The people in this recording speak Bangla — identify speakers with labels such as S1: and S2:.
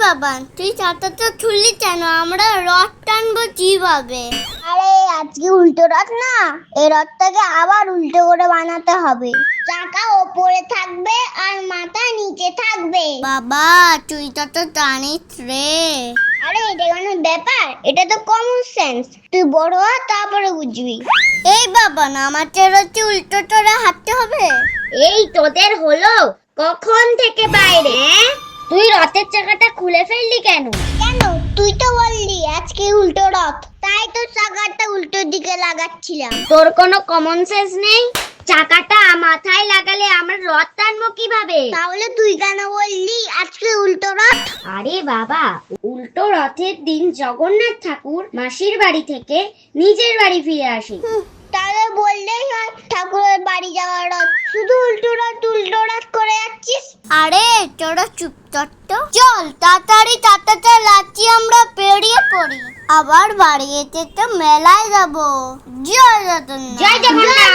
S1: বাবা তুই চাটাটা তুললি কেন? আমরা রথ টানবো কিভাবে?
S2: আরে আজকে উল্টো রথ না, এই রথটাকে আবার উল্টো করে বানাতে হবে। চাকা ওপরে থাকবে আর মাথা নিচে থাকবে।
S1: বাবা তুই তো জানিস রে।
S2: আরে এটা কোনো ব্যাপার? এটা তো কমন সেন্স। তুই বড় হ, তারপরে বুঝবি।
S1: এই বাবা না আমাকে রথে উল্টো করে হাঁটতে হবে?
S2: এই তোদের হলো কখন থেকে বাইরে? তুই রথের চাকাটা খুলে ফেললি কেন? কেন? তুই তো বললি আজকে উল্টো রথ, তাই তো চাকাটা উল্টো দিকে লাগাচ্ছিলাম। তোর কোনো কমন সেন্স নেই? চাকাটা মাথায় লাগালে আমরা রথ টানবো কিভাবে? তাহলে তুই কেন বললি আজকে উল্টো রথ? আরে বাবা, উল্টো রথের দিন জগন্নাথ ঠাকুর মাসির বাড়ি থেকে নিজের বাড়ি ফিরে আসে। তাহলে বললেই হয় ঠাকুরের বাড়ি যাওয়ার রথ। শুধু উল্টো রথ করে যাচ্ছিস।
S1: আরে তোরা চুপ কর তো। চল তাড়াতাড়ি চাটাটা লাচি আমরা পেরিয়ে পড়ি। আবার বাড়ি যেতে তো মেলায় যাবো। জয় জগন্নাথ।
S2: জয় জগন্নাথ।